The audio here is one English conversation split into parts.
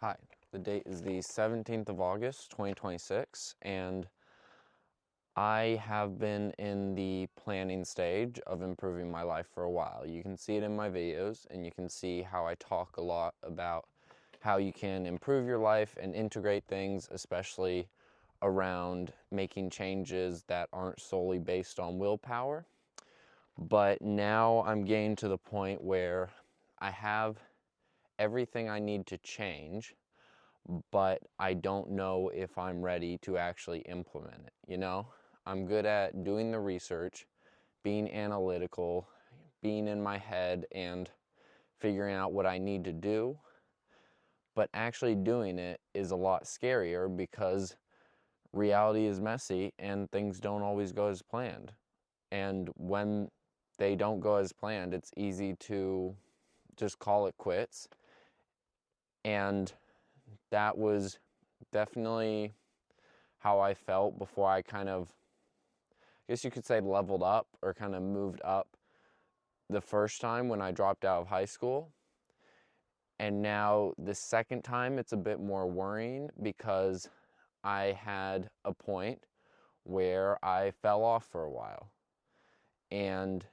Hi, the date is the 17th of August, 2026, and I have been in the planning stage of improving my life for a while. You can see it in my videos, and you can see how I talk a lot about how you can improve your life and integrate things, especially around making changes that aren't solely based on willpower. But now I'm getting to the point where I have everything I need to change, but I don't know if I'm ready to actually implement it, you know? I'm good at doing the research, being analytical, being in my head and figuring out what I need to do, but actually doing it is a lot scarier because reality is messy and things don't always go as planned. And when they don't go as planned, it's easy to just call it quits. And that was definitely how I felt before I kind of, I guess you could say, leveled up or kind of moved up the first time when I dropped out of high school. And now the second time it's a bit more worrying because I had a point where I fell off for a while. And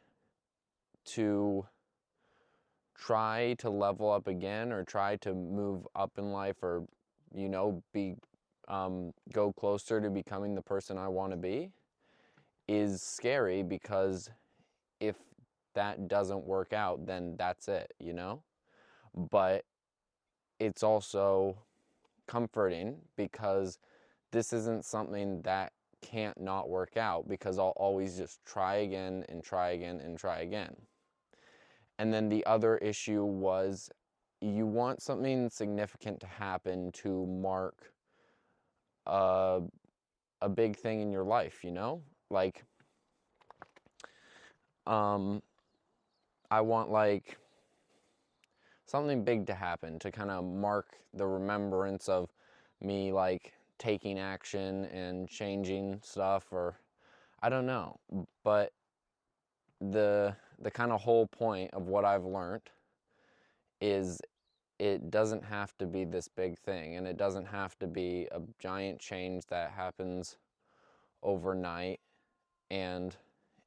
to try to level up again or try to move up in life or, go closer to becoming the person I want to be is scary because if that doesn't work out, then that's it, you know? But it's also comforting because this isn't something that can't not work out because I'll always just try again and try again and try again. And then the other issue was you want something significant to happen to mark a, a big thing in your life, you know? Like, I want like something big to happen to kind of mark the remembrance of me like taking action and changing stuff, or I don't know. But the kind of whole point of what I've learned is it doesn't have to be this big thing, and it doesn't have to be a giant change that happens overnight, and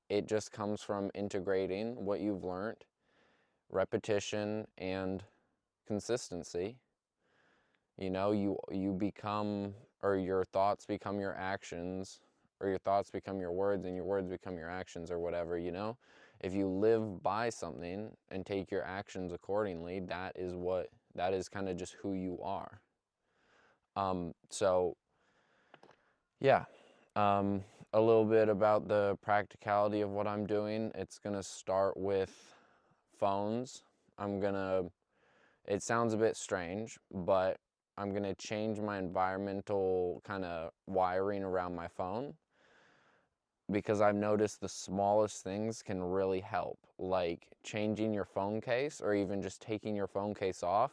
it just comes from integrating what you've learned, repetition, and consistency. You know, you become, or your thoughts become your actions, or your thoughts become your words, and your words become your actions, or whatever, you know? If you live by something and take your actions accordingly, that is kind of just who you are. So yeah, a little bit about the practicality of what I'm doing. It's gonna start with phones. It sounds a bit strange, but I'm gonna change my environmental kind of wiring around my phone because I've noticed the smallest things can really help, like changing your phone case or even just taking your phone case off.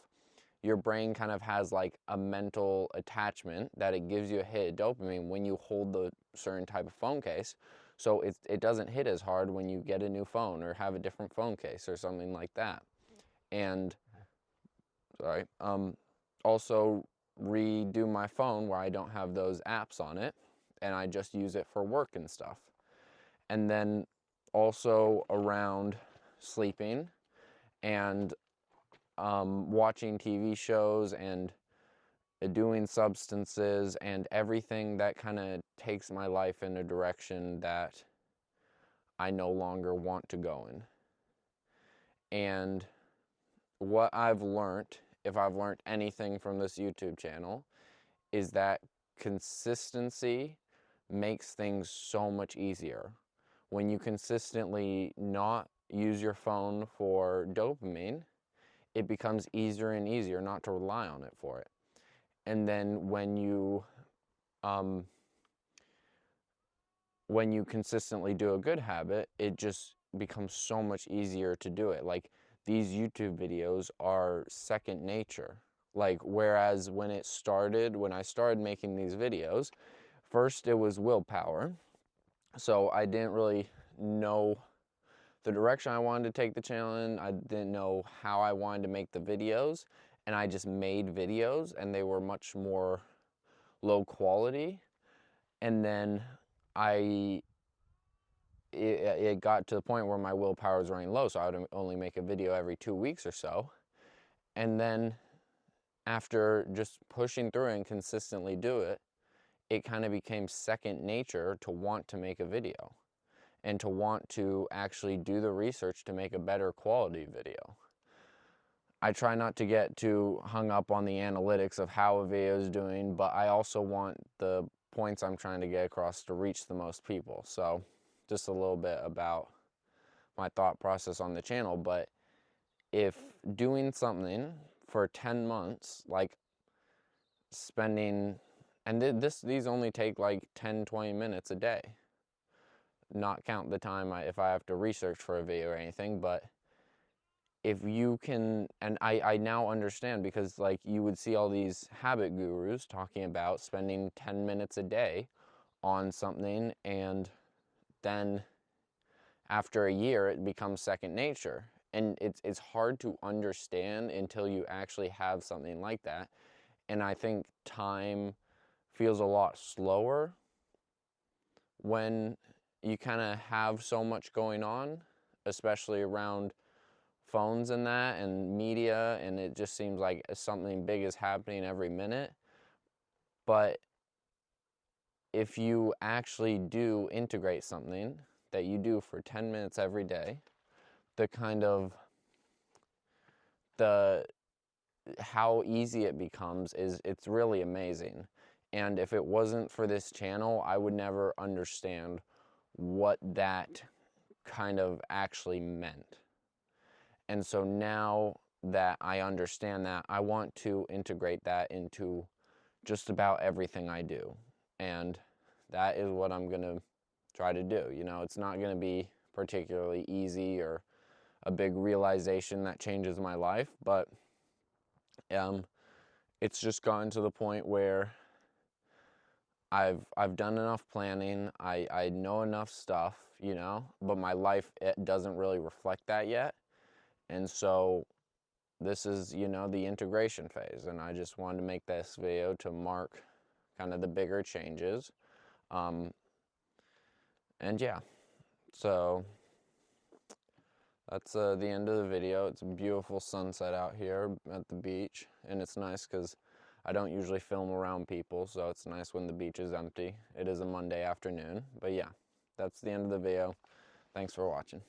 Your brain kind of has like a mental attachment that it gives you a hit of dopamine when you hold the certain type of phone case. So it doesn't hit as hard when you get a new phone or have a different phone case or something like that. And sorry, also redo my phone where I don't have those apps on it and I just use it for work and stuff. And then also around sleeping and watching TV shows and doing substances and everything that kind of takes my life in a direction that I no longer want to go in. And what I've learned, if I've learned anything from this YouTube channel, is that consistency makes things so much easier. When you consistently not use your phone for dopamine, it becomes easier and easier not to rely on it for it. And then when you consistently do a good habit, it just becomes so much easier to do it. Like, these YouTube videos are second nature. Like, whereas when I started making these videos, first it was willpower. So I didn't really know the direction I wanted to take the channel in. I didn't know how I wanted to make the videos. and I just made videos, and they were much more low quality. And then it got to the point where my willpower was running low, so I would only make a video every 2 weeks or so. And then after just pushing through and consistently do it, it kind of became second nature to want to make a video and to want to actually do the research to make a better quality video. I try not to get too hung up on the analytics of how a video is doing, but I also want the points I'm trying to get across to reach the most people. So just a little bit about my thought process on the channel. But if doing something for 10 months, like spending, and these only take like 10-20 minutes a day, not count the time if I have to research for a video or anything. But if you can, and I now understand, because like you would see all these habit gurus talking about spending 10 minutes a day on something, and then after a year it becomes second nature. And it's hard to understand until you actually have something like that. And I think time feels a lot slower when you kind of have so much going on, especially around phones and that and media, and it just seems like something big is happening every minute. But if you actually do integrate something that you do for 10 minutes every day, how easy it becomes it's really amazing. And if it wasn't for this channel, I would never understand what that kind of actually meant. And so now that I understand that, I want to integrate that into just about everything I do. And that is what I'm going to try to do. You know, it's not going to be particularly easy or a big realization that changes my life, but it's just gotten to the point where I've done enough planning, I know enough stuff, you know, but my life, it doesn't really reflect that yet. And so this is, you know, the integration phase, and I just wanted to make this video to mark kind of the bigger changes. And yeah, so that's the end of the video. It's a beautiful sunset out here at the beach, and it's nice because I don't usually film around people, so it's nice when the beach is empty. It is a Monday afternoon, but yeah, that's the end of the video. Thanks for watching.